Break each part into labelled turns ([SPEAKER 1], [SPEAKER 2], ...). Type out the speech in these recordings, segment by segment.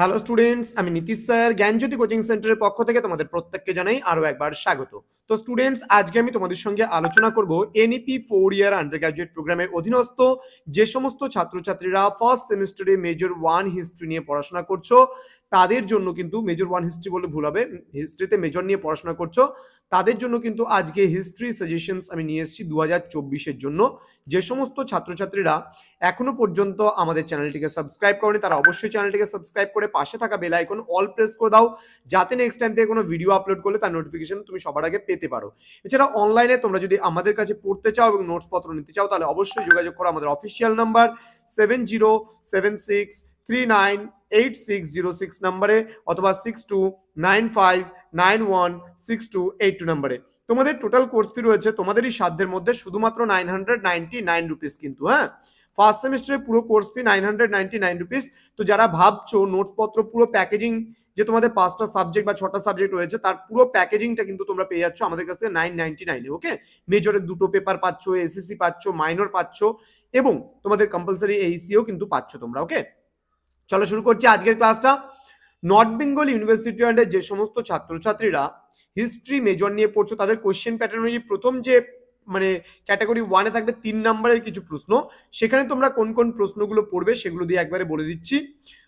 [SPEAKER 1] Hello students, আমি Nitish sir জ্ঞানজ্যোতি coaching সেন্টারের পক্ষ থেকে তোমাদের প্রত্যেককে জানাই আরো একবার স্বাগত। তো স্টুডেন্টস, আজকে আমি তোমাদের সঙ্গে আলোচনা করব এনইপি 4 ইয়ার আন্ডার গ্র্যাজুয়েট প্রোগ্রামের অধীনস্থ যে সমস্ত ছাত্রছাত্রীরা ফার্স্ট সেমিস্টারে মেজর 1 হিস্ট্রি নিয়ে পড়াশোনা করছো তাদের জন্য কিন্তু মেজর 1 হিস্ট্রি বলে ভুল হবে, হিস্ট্রিতে মেজর নিয়ে পড়াশোনা করছো তাদের জন্য কিন্তু আজকে হিস্ট্রি সাজেশনস আমি নিয়ে এসেছি 2024-এর জন্য। যে সমস্ত ছাত্রছাত্রীরা এখনো পর্যন্ত আমাদের চ্যানেলটিকে সাবস্ক্রাইব করেনি তারা অবশ্যই চ্যানেলটিকে সাবস্ক্রাইব করে পাশে থাকা বেল আইকন অল প্রেস করে দাও, যাতে নেক্সট টাইম থেকে কোনো ভিডিও আপলোড করলে তার নোটিফিকেশন তুমি সবার আগে পেতে পারো। এছাড়া অনলাইনে তোমরা যদি আমাদের কাছে পড়তে চাও এবং নোটস পত্র নিতে চাও তাহলে অবশ্যই যোগাযোগ করো আমাদের অফিসিয়াল নাম্বার 7076398606 নাম্বারে অথবা 6295916282 নাম্বারে। তোমাদের টোটাল কোর্স ফি রয়েছে তোমাদেরই সাধ্যের মধ্যে শুধুমাত্র 999 রুপিস, কিন্তু হ্যাঁ ফার্স্ট সেমিস্টারে পুরো কোর্স ফি 999 রুপিস। তো যারা ভাবছো নোটস পত্র পুরো প্যাকেজিং যে তোমাদের 5টা সাবজেক্ট বা 6টা সাবজেক্ট রয়েছে তার পুরো প্যাকেজিংটা কিন্তু তোমরা পেয়ে যাচ্ছ আমাদের কাছ থেকে 999 ওকে। মেজরের 2টো পেপার পাচ্ছ, এসএসসি পাচ্ছ, মাইনর পাচ্ছ এবং তোমাদের কম্পালসারি এইসিও কিন্তু পাচ্ছ তোমরা ওকে। চলো শুরু করছি আজকের ক্লাসটা। নর্থ বেঙ্গল ইউনিভার্সিটি আন্ডার যে সমস্ত ছাত্রছাত্রীরা হিস্ট্রি মেজর নিয়ে পড়ছো তাদের কোশ্চেন প্যাটার্ন অনুযায়ী প্রথম যে মানে ক্যাটাগরি 1-এ থাকবে 3 নম্বরের কিছু প্রশ্ন, সেখানে তোমরা কোন কোন প্রশ্নগুলো পড়বে সেগুলো দিয়ে একবারে বলে দিচ্ছি।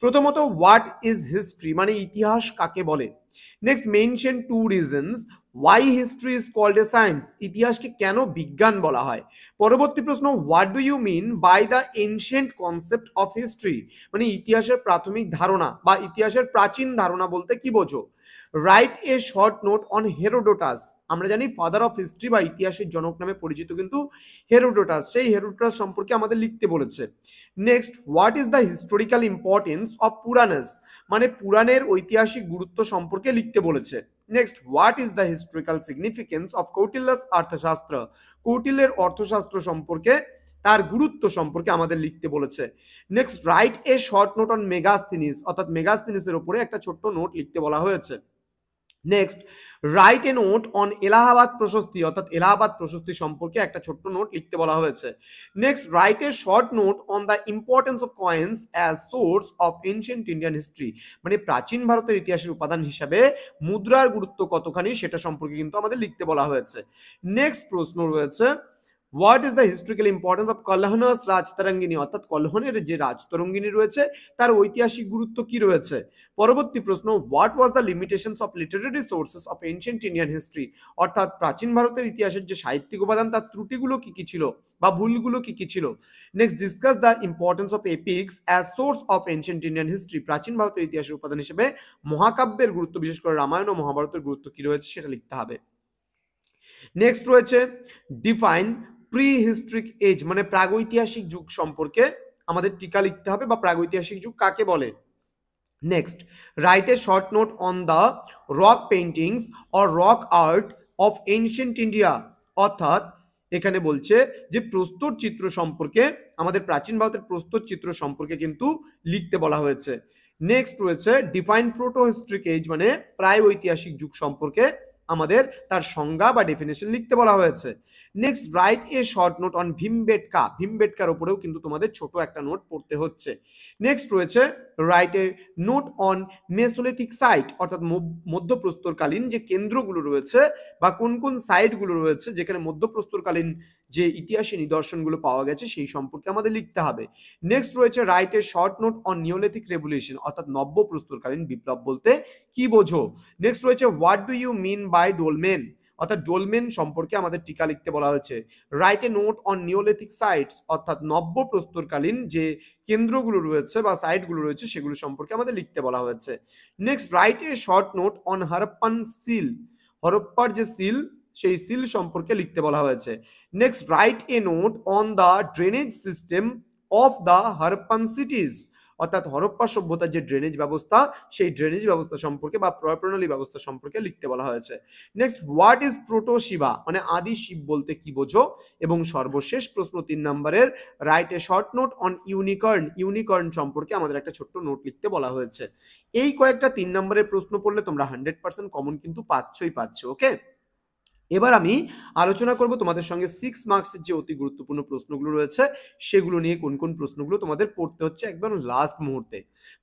[SPEAKER 1] প্রথমত, হোয়াট ইজ হিস্ট্রি মানে ইতিহাস কাকে বলে। Next, mention 2 reasons why history is called a science, ইতিহাসকে কেন বিজ্ঞান বলা হয়। পরবর্তী প্রশ্ন, what do you mean by the ancient concept of history মানে ইতিহাসের প্রাথমিক ধারণা বা ইতিহাসের প্রাচীন ধারণা বলতে কি বোঝো। Right a short note on Herodotus, আমরা জানি ফাদার অফ হিস্ট্রি বা ইতিহাসের জনক নামে পরিচিত কিন্তু হেরোডোটাস, সেই হেরোডোটাস সম্পর্কে আমাদের লিখতে বলেছে। Next, what is the historical importance of Puranas মানে পুরাণের ঐতিহাসিক গুরুত্ব সম্পর্কে লিখতে বলেছে। Next, what is the historical significance of Kautilya's Arthashastra, কৌটিল্যের অর্থশাস্ত্র সম্পর্কে তার গুরুত্ব সম্পর্কে আমাদের লিখতে বলেছে। Next, write a short note on Megasthenes অর্থাৎ মেগাস্থিনিসের উপরে একটা ছোট্ট নোট লিখতে বলা হয়েছে। Next, write a note on Allahabad Prashasti অর্থাৎ এলাহাবাদ প্রশস্তি সম্পর্কে একটা ছোট্ট নোট লিখতে বলা হয়েছে। Next, write a short note on the importance of coins as source of ancient Indian history মানে প্রাচীন ভারতের ইতিহাসের উপাদান হিসাবে মুদ্রার গুরুত্ব কতখানি সেটা সম্পর্কে কিন্তু আমাদের লিখতে বলা হয়েছে। নেক্সট প্রশ্ন রয়েছে, what is the historical importance of Kalhana's Rajatarangini অর্থাৎ কলহনের যে রাজতরঙ্গিনী রয়েছে তার ঐতিহাসিক গুরুত্ব কি রয়েছে। পরবর্তী প্রশ্ন, what was the limitations of literary sources of ancient Indian history অর্থাৎ প্রাচীন ভারতের ইতিহাসের যে সাহিত্যিক উপাদান তার ত্রুটিগুলো কি কি ছিল বা ভুলগুলো কি কি ছিল। Next, discuss the importance of epics as source of ancient Indian history প্রাচীন ভারতের ইতিহাসের উপাদান হিসেবে মহাকাব্যের গুরুত্ব বিশেষ করে রামায়ণ ও মহাভারতের গুরুত্ব কি রয়েছে সেটা লিখতে হবে। নেক্সট রয়েছে, ডিফাইন প্রি হিস্ট্রিক এজ মানে প্রাগৈতিহাসিক যুগ সম্পর্কে আমাদের টিকা লিখতে হবে বা প্রাগৈতিহাসিক যুগ কাকে বলে। Next, write a short note on the rock paintings or rock art of ancient India অর্থাৎ এখানে বলছে যে প্রস্তর চিত্র সম্পর্কে আমাদের প্রাচীন ভারতের প্রস্তর চিত্র সম্পর্কে কিন্তু লিখতে বলা হয়েছে। নেক্সট রয়েছে, ডিফাইন প্রোটো হিস্ট্রিক এজ মানে প্রায় ঐতিহাসিক যুগ সম্পর্কে আমাদের তার সংজ্ঞা বা ডেফিনেশন লিখতে বলা হয়েছে। Next, write a short note on Bhimbetka, ভীমবেটকার উপরেও কিন্তু তোমাদের ছোট একটা নোট পড়তে হচ্ছে। নেক্সট রয়েছে, write a note on mesolithic site অর্থাৎ মধ্যপ্রস্তরকালীন যে কেন্দ্রগুলো রয়েছে বা কোন কোন সাইটগুলো রয়েছে যেখানে মধ্যপ্রস্তরকালীন যে ইতিহাসে নিদর্শনগুলো পাওয়া গেছে সেই সম্পর্কে আমাদের লিখতে হবে। নেক্সট রয়েছে, write a short note on neolithic revolution অর্থাৎ নব্যপ্রস্তরকালীন বিপ্লব বলতে কি বোঝো। নেক্সট রয়েছে, what do you mean by dolmen অর্থাৎ ডোলমেন সম্পর্কে আমাদের টিকা লিখতে বলা হয়েছে। Write a note on neolithic sites অর্থাৎ নব্যপ্রস্তরকালীন যে কেন্দ্রগুলো রয়েছে বা সাইটগুলো রয়েছে সেগুলো সম্পর্কে আমাদের লিখতে বলা হয়েছে। Next, write a short note on Harappan seal, হরপ্পার যে সিল সেই সিল সম্পর্কে লিখতে বলা হয়েছে। Next, write a note on the drainage system of the Harappan cities অর্থাৎ হরপ্পা সভ্যতার যে ড্রেনেজ ব্যবস্থা সেই ড্রেনেজ ব্যবস্থা সম্পর্কে বা প্রণালী ব্যবস্থা সম্পর্কে লিখতে বলা হয়েছে। Next, what is proto Shiva মানে আদি শিব বলতে কি বোঝো। এবং সর্বশেষ প্রশ্ন 3 নম্বরের, right a short note on unicorn, unicorn সম্পর্কে আমাদের একটা ছোট্ট নোট লিখতে বলা হয়েছে। এই কয়েকটা 3 নম্বরের প্রশ্ন পড়লে তোমরা 100% কমন কিন্তু পাচ্ছই পাচ্ছ ওকে। এবার আমি আলোচনা করব তোমাদের সঙ্গে 6 মার্কসের যে অতি গুরুত্বপূর্ণ প্রশ্নগুলো রয়েছে সেগুলো নিয়ে কোন কোন প্রশ্নগুলো তোমাদের পড়তে হচ্ছে একদম লাস্ট মুহূর্তে।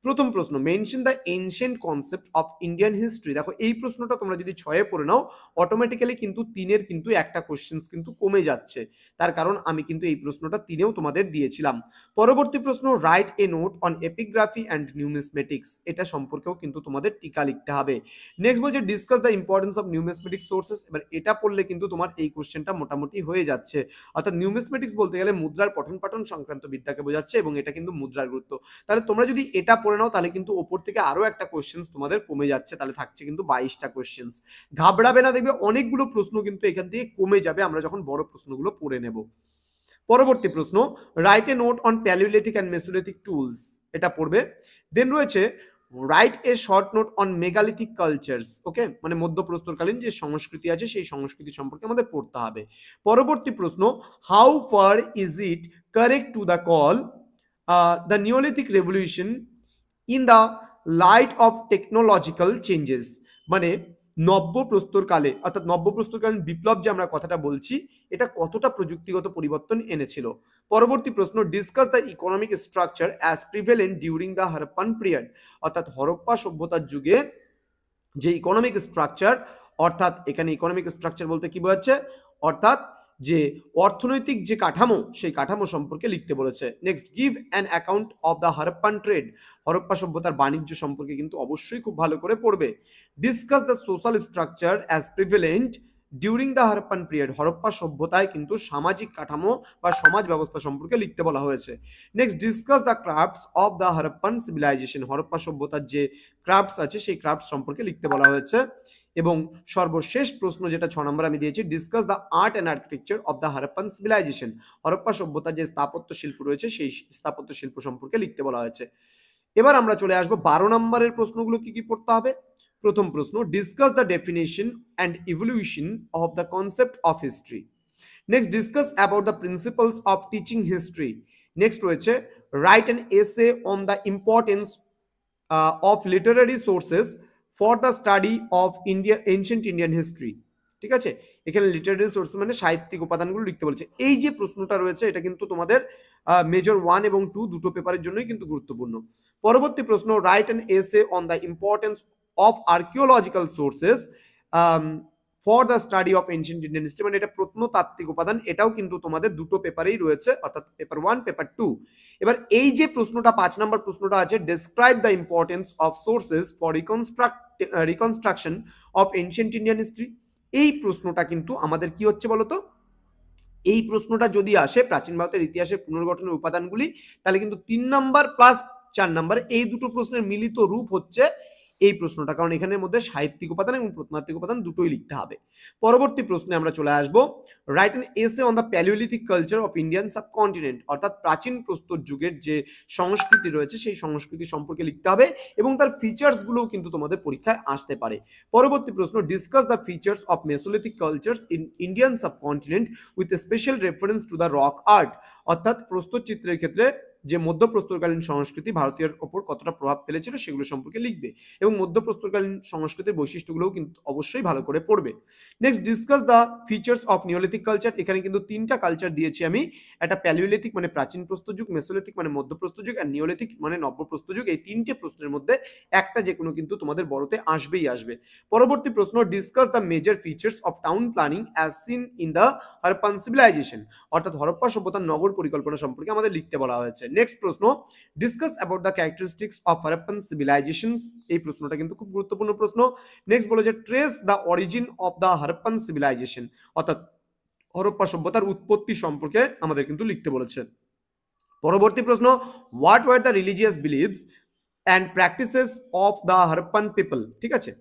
[SPEAKER 1] প্রথম প্রশ্ন, mention the ancient concept of Indian history. দেখো এই প্রশ্নটা তোমরা যদি 6-এ পড়ে নাও অটোমেটিক্যালি কিন্তু 3-এর কিন্তু একটা কোশ্চেন্স কিন্তু কমে যাচ্ছে, তার কারণ আমি কিন্তু এই প্রশ্নটা 3-এও তোমাদের দিয়েছিলাম। পরবর্তী প্রশ্ন, write a note on epigraphy and numismatics, এটা সম্পর্কেও কিন্তু তোমাদের টিকা লিখতে হবে। নেক্সট বলছে discuss the importance of numismatic sources. এবার এটা পড়লে কিন্তু তোমার এই কোশ্চেনটা মোটামুটি হয়ে যাচ্ছে, অর্থাৎ নিউমিসমেটিক্স বলতে গেলে মুদ্রার পঠন পাঠন সংক্রান্ত বিদ্যাকে বোঝাচ্ছে এবং এটা কিন্তু মুদ্রার গুরুত্ব। তাহলে তোমরা যদি এটা পড়ে নাও তাহলে কিন্তু ওপর থেকে আরো একটা কোশ্চেন্স তোমাদের কমে যাচ্ছে, তাহলে থাকছে কিন্তু 22টা কোশ্চেন্স। ঘাবড়াবে না, দেখবে অনেকগুলো প্রশ্ন কিন্তু এখান থেকে কমে যাবে আমরা যখন বড় প্রশ্নগুলো পড়ে নেব। পরবর্তী প্রশ্ন, write a note on palaeolithic and mesolithic tools, এটা পড়বে। দেন রয়েছে write a short note on megalithic cultures, okay, মানে মধ্যপ্রস্তরকালীন যে সংস্কৃতি আছে সেই সংস্কৃতি সম্পর্কে আমাদের পড়তে হবে। পরবর্তী প্রশ্ন, how far is it correct to the call the neolithic revolution in the light off technological changes, মানে নব্যপ্রস্তরকালে অর্থাৎ নব্যপ্রস্তরকালীন বিপ্লব যে আমরা কথাটা বলছি এটা কতটা প্রযুক্তিগত পরিবর্তন এনেছিল। পরবর্তী প্রশ্ন, discuss the economic structure as prevalent during the Harappan period, অর্থাৎ হরপ্পা সভ্যতার যুগে যে ইকোনমিক স্ট্রাকচার, অর্থাৎ এখানে ইকোনমিক স্ট্রাকচার বলতে কি বোঝাচ্ছে, অর্থাৎ যে অর্থনৈতিক যে কাঠামো সেই কাঠামো সম্পর্কে লিখতে বলেছে। Next, give an account of the Harappan trade, Harappa সভ্যতার বাণিজ্য সম্পর্কে কিন্তু অবশ্যই খুব ভালো করে পড়বে। Discuss the social structure as prevalent during the Harappan period, Harappa সভ্যতায় কিন্তু সামাজিক কাঠামো বা সমাজ ব্যবস্থা সম্পর্কে লিখতে বলা হয়েছে। Next, discuss the crafts of the Harappan civilization, Harappa সভ্যতার যে ক্রাফটস আছে সেই ক্রাফটস সম্পর্কে লিখতে বলা হয়েছে। এবং সর্বশেষ প্রশ্ন যেটা 6 নম্বর আমি দিয়েছি, discuss the art and architecture of the Harappan civilization, Harappa সভ্যতার যে স্থাপত্য শিল্প রয়েছে সেই স্থাপত্য শিল্প সম্পর্কে লিখতে বলা হয়েছে। এবার আমরা চলে আসবো 12 নম্বরের প্রশ্নগুলো কি কি পড়তে হবে। প্রথম প্রশ্ন, discuss the definition and evolution of the concept of history. Next, discuss about the principles of teaching history. Next রয়েছে write an essay on the importance of literary sources for the study of India ancient Indian history. ঠিক আছে, এখানে Literary source মানে সাহিত্যিক উপাদানগুলো লিখতে বলছে। এই যে প্রশ্নটা রয়েছে এটা কিন্তু তোমাদের মেজর 1 এবং 2 দুটো পেপারের জন্যই কিন্তু গুরুত্বপূর্ণ। পরবর্তী প্রশ্ন, right an essay on the importance of archaeological sources for the study of ancient Indian history, মানে এটা প্রত্নতাত্ত্বিক উপাদান, এটাও কিন্তু তোমাদের দুটো পেপারেই রয়েছে, অর্থাৎ পেপার 1 পেপার 2। এবার এই যে প্রশ্নটা 5 নম্বর প্রশ্নটা আছে, describe the importance of sources for reconstruction of ancient Indian history, এই প্রশ্নটা কিন্তু আমাদের কি হচ্ছে বলতো, এই প্রশ্নটা যদি আসে প্রাচীন ভারতের ইতিহাসের পুনর্গঠনের উপাদানগুলি, তাহলে কিন্তু 3 নাম্বার প্লাস 4 নাম্বার এই দুটো প্রশ্নের মিলিত রূপ হচ্ছে এই প্রশ্নটা, কারণ এখানের মধ্যে সাহিত্যিক উপাদান এবং প্রত্নতাত্ত্বিক উপাদান দুটোই লিখতে হবে। পরবর্তী প্রশ্নে আমরা চলে আসবো, write an essay on the palaeolithic culture of Indian subcontinent, অর্থাৎ প্রাচীন প্রস্তর যুগের যে সংস্কৃতি রয়েছে সেই সংস্কৃতি সম্পর্কে লিখতে হবে এবং তার ফিচার্সগুলোও কিন্তু তোমাদের পরীক্ষায় আসতে পারে। পরবর্তী প্রশ্ন, discuss the features of mesolithic cultures in Indian subcontinent with a special reference to the rock art, অর্থাৎ প্রস্তরচিত্রের ক্ষেত্রে যে মধ্যপ্রস্তরকালীন সংস্কৃতি ভারতীয়ের ওপর কতটা প্রভাব ফেলেছিল সেগুলো সম্পর্কে লিখবে এবং মধ্যপ্রস্তরকালীন সংস্কৃতির বৈশিষ্ট্যগুলোও কিন্তু অবশ্যই ভালো করে পড়বে। Next, discuss the features of neolithic culture, এখানে কিন্তু 3টা কালচার দিয়েছি আমি, একটা প্যালিওলিথিক মানে প্রাচীন প্রস্তর যুগ, মেসোলিথিক মানে মধ্যপ্রস্তর যুগ আর নিওলিথিক মানে নব্যপ্রস্তর যুগ। এই 3টে প্রশ্নের মধ্যে একটা যে কোনো কিন্তু তোমাদের বড়তে আসবেই আসবে। পরবর্তী প্রশ্ন, discuss the major features of town planning as seen in the Harappan civilization, অর্থাৎ হরপ্পা সভ্যতার নগর পরিকল্পনা সম্পর্কে আমাদের লিখতে বলা হয়েছে। নেক্সট প্রশ্ন, discuss about the characteristics of Harappan civilizations, এই প্রশ্নটা কিন্তু খুব গুরুত্বপূর্ণ প্রশ্ন। নেক্সট বলেছে trace the origin of the Harappan civilization, অর্থাৎ হরপ্পা সভ্যতার উৎপত্তি সম্পর্কে আমাদের কিন্তু লিখতে বলেছে। পরবর্তী প্রশ্ন, what were the religious believes and practices of the Harappan people, ঠিক আছে,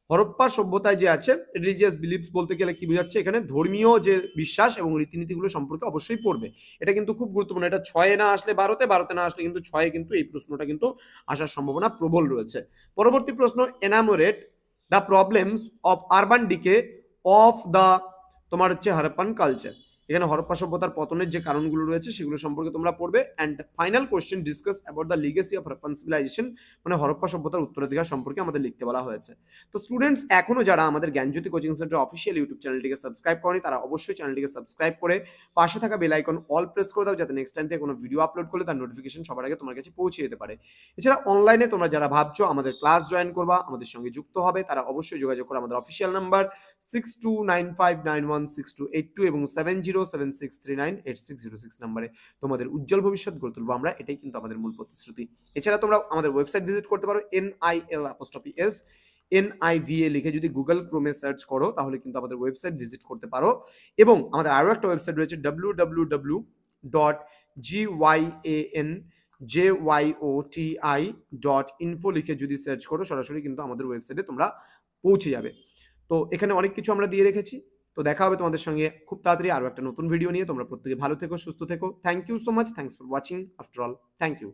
[SPEAKER 1] হরপ্পা সভ্যতায় যে আছে রিলিজিয়াস বিলিভস বলতে গেলে কি বোঝাচ্ছে, এখানে ধর্মীয় যে বিশ্বাস এবং রীতিনীতিগুলো সম্পর্কে অবশ্যই পড়বে। এটা কিন্তু খুব গুরুত্বপূর্ণ, এটা 6-এ না আসলে 12তে, 12তে না আসলে কিন্তু 6-এ কিন্তু এই প্রশ্নটা কিন্তু আসার সম্ভাবনা প্রবল রয়েছে। পরবর্তী প্রশ্ন, enumerate the problems of urban decay of the তোমার হচ্ছে হরপ্পান কালচার, এখানে হরপ্পা সভ্যতার পতনের যে কারণগুলো রয়েছে সেগুলো সম্পর্কে তোমরা পড়বে। And final question discuss about the legacy of Harappan civilization, মানে হরপ্পা সভ্যতার উত্তরাধিকার সম্পর্কে আমাদের লিখতে বলা হয়েছে। তো স্টুডেন্টস এখনো যারা আমাদের জ্ঞানজ্যোতি কোচিং সেন্টার অফিসিয়াল ইউটিউব চ্যানেলটিকে সাবস্ক্রাইব করেনি তারা অবশ্যই চ্যানেলটিকে সাবস্ক্রাইব করে পাশে থাকা বেল আইকন অল প্রেস করে দাও, যাতে নেক্সট টাইম থেকে কোনো ভিডিও আপলোড করলে তার নোটিফিকেশন সবার আগে তোমার কাছে পৌঁছে যেতে পারে। এছাড়া অনলাইনে তোমরা যারা ভাবছো আমাদের ক্লাস জয়েন করবা, আমাদের সঙ্গে যুক্ত হবে, তারা অবশ্যই যোগাযোগ করো আমাদের অফিসিয়াল নাম্বার 6295916282 এবং 7076398606 নাম্বারে। তোমাদের উজ্জ্বল ভবিষ্যৎ গড়ে তুলবো আমরা, এটাই কিন্তু আমাদের মূল প্রতিশ্রুতি। এছাড়া তোমরা আমাদের ওয়েবসাইট ভিজিট করতে পারো, NILA লিখে যদি গুগল ক্রোমে সার্চ করো তাহলে কিন্তু আমাদের ওয়েবসাইট ভিজিট করতে পারো। এবং আমাদের আরো একটা ওয়েবসাইট রয়েছে www.gyoti.info লিখে যদি সার্চ করো সরাসরি কিন্তু আমাদের ওয়েবসাইটে তোমরা পৌঁছে যাবে। তো এখানে অনেক কিছু আমরা দিয়ে রেখেছি। তো দেখা হবে তোমাদের সঙ্গে খুব তাড়াতাড়ি আরো একটা নতুন ভিডিও নিয়ে। তোমরা প্রত্যেকে ভালো থেকো, সুস্থ থেকো। Thank you so much, thanks for watching after all, thank you.